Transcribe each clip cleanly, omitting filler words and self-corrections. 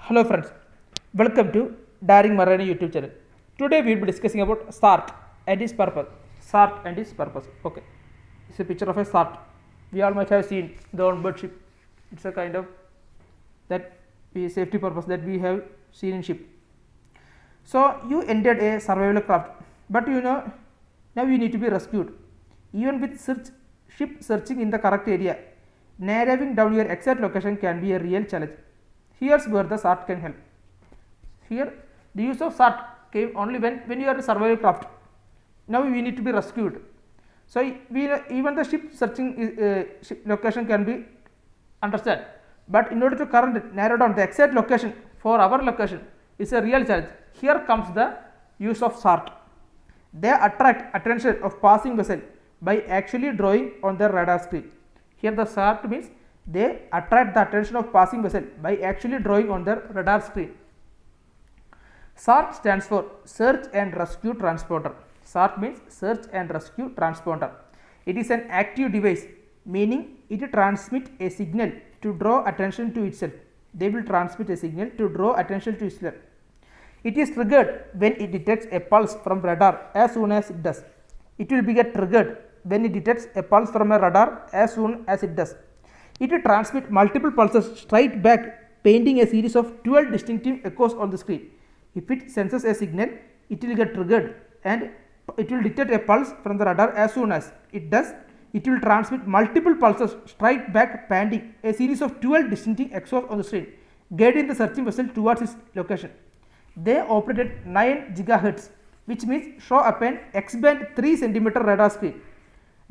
Hello friends, welcome to Daring Marine YouTube channel. Today we will be discussing about SART and its purpose. SART and its purpose. Okay, it's a picture of a SART. We all might have seen the onboard ship. It's a kind of that safety purpose that we have seen in ship. So you entered a survival craft, but now you need to be rescued. Even with ship searching in the correct area, narrowing down your exact location can be a real challenge. Here's where the SART can help. Here the use of SART came only when you are a survival craft. Now we need to be rescued. So even the ship searching ship location can be understood. But in order to narrow down the exact location for our location is a real challenge. Here comes the use of SART. They attract attention of passing vessel by actually drawing on the radar screen. Here the SART means they attract the attention of passing vessel by actually drawing on the radar screen. SART stands for Search and Rescue Transponder. SART means Search and Rescue Transponder. It is an active device, meaning it transmits a signal to draw attention to itself. They will transmit a signal to draw attention to itself. It is triggered when it detects a pulse from radar as soon as it does. It will be triggered when it detects a pulse from a radar as soon as it does. It will transmit multiple pulses straight back, painting a series of 12 distinctive echoes on the screen. If it senses a signal, it will get triggered and it will detect a pulse from the radar as soon as it does. It will transmit multiple pulses straight back, painting a series of 12 distinctive echoes on the screen, guiding the searching vessel towards its location. They operate at 9 GHz, which means show up an X-band 3 cm radar screen.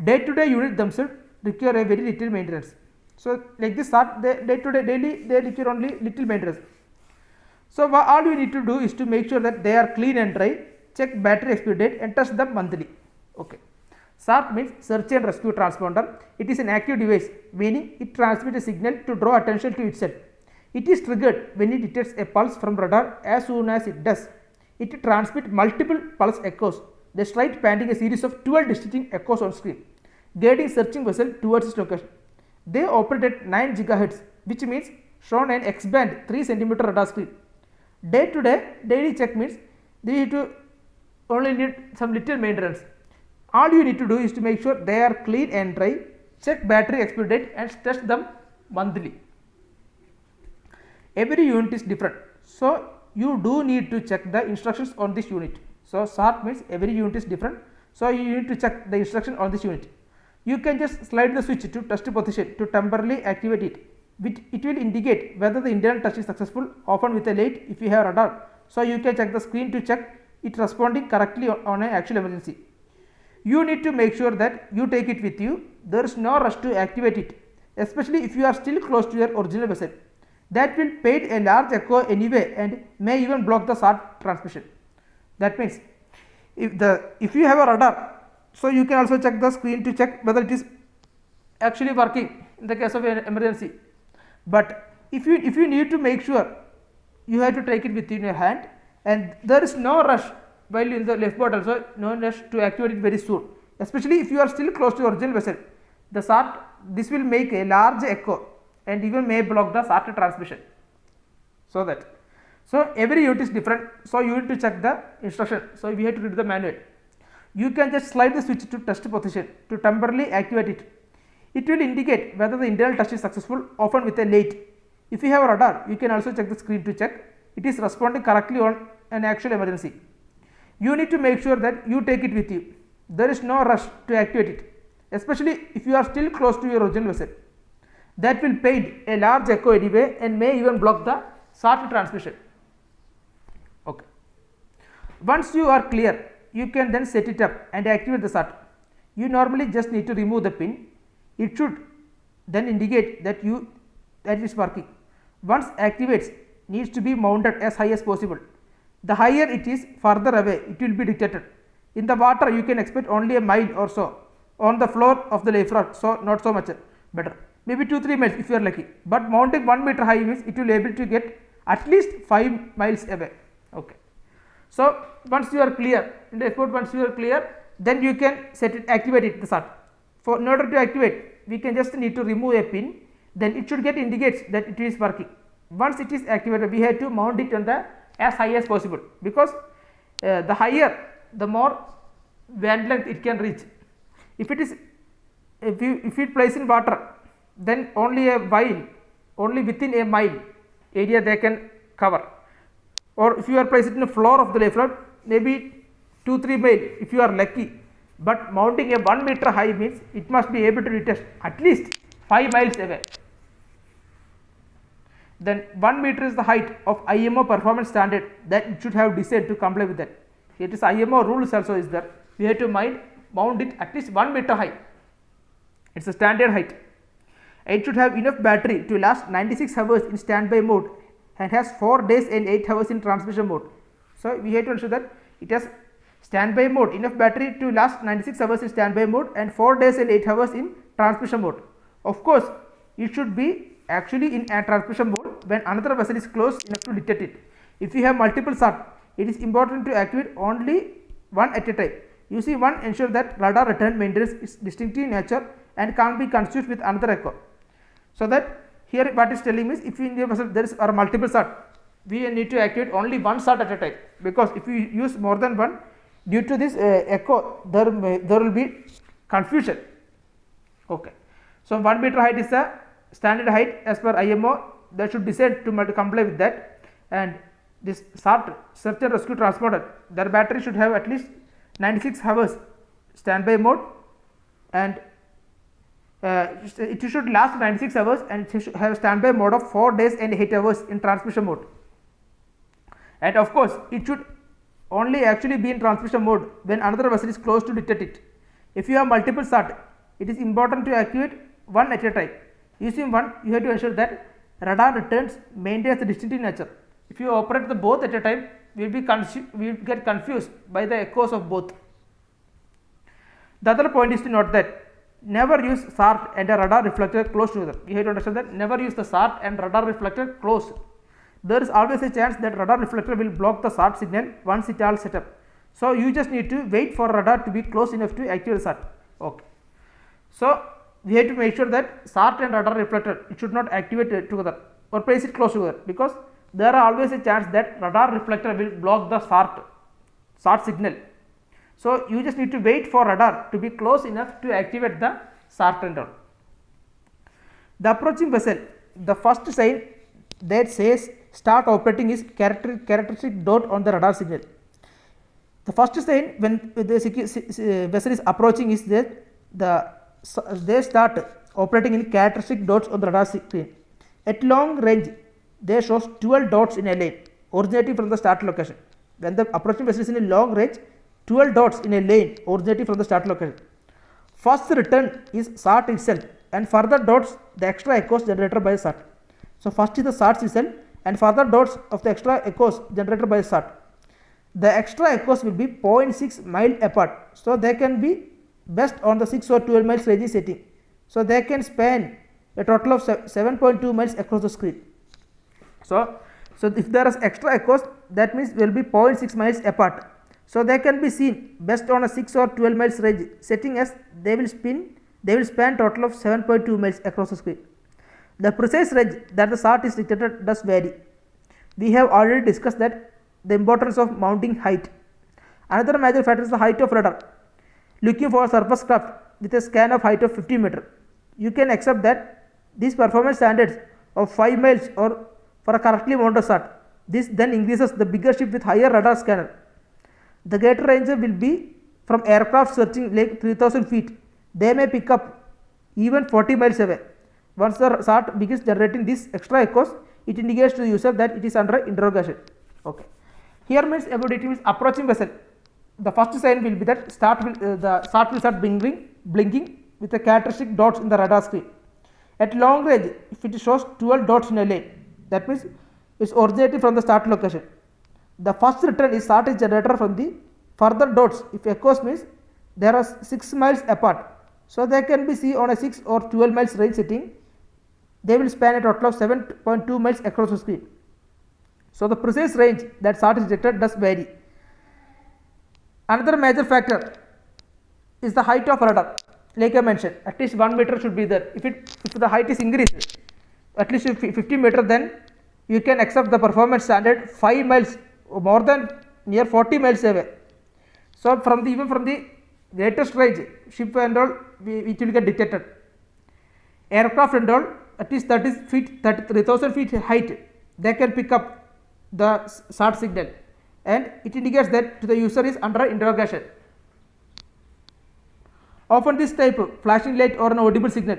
Day-to-day units themselves require a very little maintenance. So like this SART, daily they require only little maintenance. So all you need to do is to make sure that they are clean and dry, check battery expiry date and test them monthly. Okay. SART means Search and Rescue Transponder. It is an active device, meaning it transmits a signal to draw attention to itself. It is triggered when it detects a pulse from radar as soon as it does. It transmits multiple pulse echoes, the straight painting a series of 12 distinct echoes on screen, guiding searching vessel towards its location. They operate at 9 GHz, which means shown an X-band 3 cm radar screen. Daily check means they need to only need some little maintenance. All you need to do is to make sure they are clean and dry, check battery expiry date and test them monthly. Every unit is different, so you do need to check the instructions on this unit. So SART means every unit is different, so you need to check the instruction on this unit. You can just slide the switch to test position to temporarily activate it. It will indicate whether the internal touch is successful, often with a light if you have radar. So you can check the screen to check it responding correctly on an actual emergency. You need to make sure that you take it with you. There is no rush to activate it, especially if you are still close to your original vessel. That will paint a large echo anyway and may even block the SART transmission. That means if you have a radar, so you can also check the screen to check whether it is actually working in the case of an emergency. But if you need to make sure, you have to take it within your hand, and there is no rush while in the lifeboat also, no rush to activate it very soon, especially if you are still close to your original vessel. The SART, this will make a large echo and even may block the SART transmission. So every unit is different, so you need to check the instruction. So we have to read the manual. You can just slide the switch to test position to temporarily activate it. It will indicate whether the internal touch is successful, often with a light. If you have a radar, you can also check the screen to check it is responding correctly on an actual emergency. You need to make sure that you take it with you. There is no rush to activate it, especially if you are still close to your original vessel. That will paint a large echo anyway and may even block the SART transmission. Okay. Once you are clear, you can then set it up and activate the SART. You normally just need to remove the pin. It should then indicate that it is working. Once activates, needs to be mounted as high as possible. The higher it is, further away it will be detected. In the water, you can expect only a mile or so. On the floor of the life raft, so not so much better. Maybe 2-3 miles if you are lucky. But mounting 1 meter high means it will be able to get at least 5 miles away. Okay. So once you are clear in the airport, then you can activate it, the SART. In order to activate, we can just need to remove a pin, then it should get indicates that it is working. once it is activated, we have to mount it on the as high as possible, because the higher the more wavelength it can reach. If it is if you place in water, then only a while, only within a mile area they can cover, or if you are placed in the floor of the layflower, maybe 2-3 mile if you are lucky. But mounting a 1 meter high means it must be able to detect at least 5 miles away. Then 1 meter is the height of IMO performance standard that it should have designed to comply with that. It is IMO rules also is there. We have to mount it at least 1 meter high. It's a standard height. It should have enough battery to last 96 hours in standby mode and has 4 days and 8 hours in transmission mode. So we have to ensure that it has standby mode, enough battery to last 96 hours in standby mode and 4 days and 8 hours in transmission mode. Of course, it should be actually in a transmission mode when another vessel is close enough to detect it. If you have multiple SART, it is important to activate only one at a time. Using one ensure that radar return maintains its distinctive nature and can't be confused with another echo. So that here what is telling is, if in your vessel there are multiple SART, we need to activate only one SART at a time, because if you use more than one, due to this echo there will be confusion. Okay. So 1 meter height is the standard height as per IMO, that should decide to comply with that. And this SART, search and rescue transponder, their battery should have at least 96 hours standby mode, and it should last 96 hours and it should have standby mode of 4 days and 8 hours in transmission mode. And of course, it should only actually be in transmission mode when another vessel is close to detect it. If you have multiple SART, it is important to activate one at a time. Using one, you have to ensure that radar returns maintains the distinctive nature. If you operate the both at a time, we will get confused by the echoes of both. The other point is to note that never use SART and a radar reflector close together. You have to understand that never use the SART and radar reflector close. There is always a chance that radar reflector will block the SART signal once it all set up. So you just need to wait for radar to be close enough to activate the SART. Okay. So we have to make sure that SART and radar reflector, it should not activate together or place it close together, because there are always a chance that radar reflector will block the SART signal. So you just need to wait for radar to be close enough to activate the SART and all. The approaching vessel, the first sign that says start operating is characteristic dot on the radar signal. The first sign when the vessel is approaching is that they start operating in characteristic dots on the radar screen. At long range, they shows 12 dots in a lane originating from the start location. When the approaching vessel is in a long range, 12 dots in a lane originating from the start location. First return is SART itself, and further dots the extra echoes generated by the SART. So first is the SART itself and further dots of the extra echoes generated by the SART. The extra echoes will be 0.6 mile apart, so they can be best on the 6 or 12 miles range setting. So they can span a total of 7.2 miles across the screen. So if there is extra echoes, that means will be 0.6 miles apart. So they can be seen best on a 6 or 12 miles range setting, as they will span total of 7.2 miles across the screen. The precise range that the SART is detected does vary. We have already discussed that the importance of mounting height. Another major factor is the height of radar. Looking for a surface craft with a scan of height of 50 meter, you can accept that these performance standards of 5 miles or for a correctly mounted SART. This then increases the bigger ship with higher radar scanner. The greater range will be from aircraft searching like 3000 feet. They may pick up even 40 miles away. Once the SART begins generating these extra echoes, it indicates to the user that it is under interrogation. Okay. Here means about it means approaching vessel. The first sign will be that the SART will start blinking with the characteristic dots in the radar screen. At long range, if it shows 12 dots in a lane, that means it's originating from the start location. The first return is SART is generated from the further dots. If echoes means there are 6 miles apart, so they can be seen on a 6 or 12 miles range setting. They will span a total of 7.2 miles across the screen. So the precise range that SART is detected does vary. Another major factor is the height of radar. Like I mentioned, at least 1 meter should be there. If the height is increased, at least 50 meter, then you can accept the performance standard 5 miles or more than near 40 miles away. So from the even from the greatest range, ship and all, it will get detected. Aircraft and all, at least 30 feet, 33,000 feet height, they can pick up the SART signal, and it indicates that to the user is under interrogation. Often this type of flashing light or an audible signal,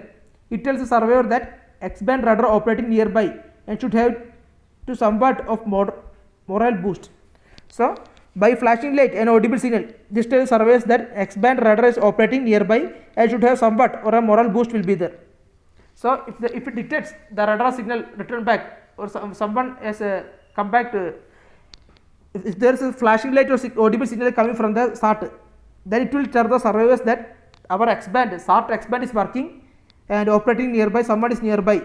it tells the surveyor that X-band radar operating nearby and should have to somewhat of morale boost. So by flashing light and audible signal, this tells surveyors that X-band radar is operating nearby and should have somewhat or a morale boost will be there. So if it detects the radar signal return back, or someone has come back to, if there is a flashing light or audible signal coming from the SART, then it will tell the surveyors that our X-band, SART X-band is working and operating nearby, someone is nearby.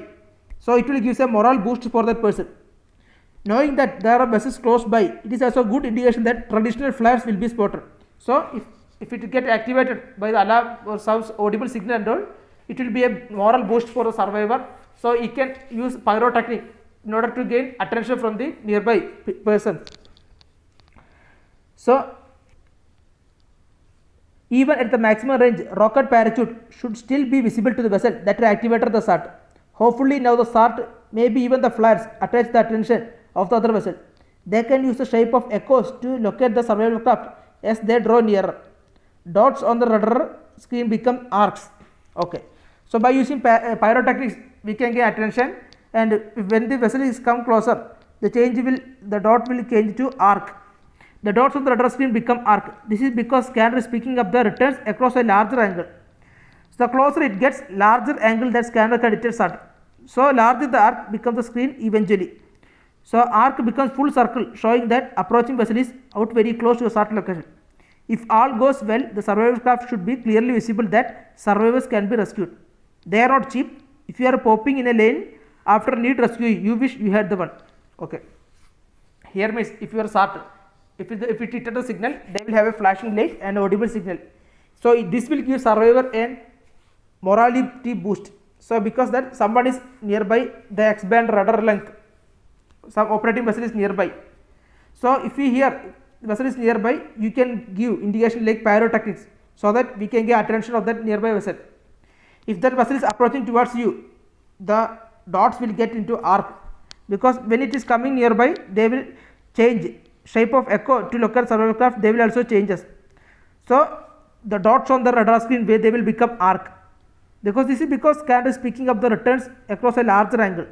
So it will give a morale boost for that person. Knowing that there are vessels close by, it is also a good indication that traditional flares will be spotted. So if it get activated by the alarm or sounds audible signal and all, it will be a morale boost for the survivor. So he can use pyrotechnic in order to gain attention from the nearby person. So even at the maximum range, rocket parachute should still be visible to the vessel that activated the SART. Hopefully now the SART, maybe even the flares, attach the attention of the other vessel. They can use the shape of echoes to locate the surveillance craft as they draw nearer. Dots on the radar screen become arcs. Okay. So by using pyrotechnics, we can get attention, and when the vessel is come closer, the dot will change to arc. The dots on the radar screen become arc. This is because scanner is picking up the returns across a larger angle. So the closer it gets, larger angle that scanner can detect SART. So larger the arc becomes the screen eventually. So arc becomes full circle, showing that approaching vessel is out very close to a SART location. If all goes well, the survival craft should be clearly visible that survivors can be rescued. They are not cheap. If you are popping in a lane after need rescue, you wish you had the one. Okay. Here means if you are SART, if it detects a signal, they will have a flashing light and audible signal. So this will give survivor a morality boost. So because that someone is nearby the X-band radar length, some operating vessel is nearby. So if we hear the vessel is nearby, you can give indication like pyrotechnics, so that we can get attention of that nearby vessel. If that vessel is approaching towards you, the dots will get into arc, because when it is coming nearby, they will change shape of echo to local survival craft. They will also changes. So the dots on the radar screen, where they will become arc, because this is because scanner is picking up the returns across a larger angle.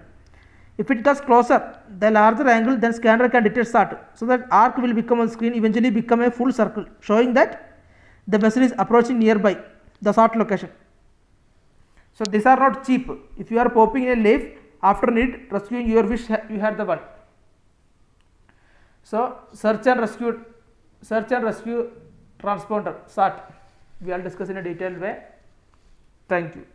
If it gets closer, the larger angle, then scanner can detect SART. So that arc will become on screen, eventually become a full circle, showing that the vessel is approaching nearby the SART location. So these are not cheap. If you are popping in a life after need rescuing, your wish you had the one. So search and rescue transponder SART, we will discuss in a detailed way. Thank you.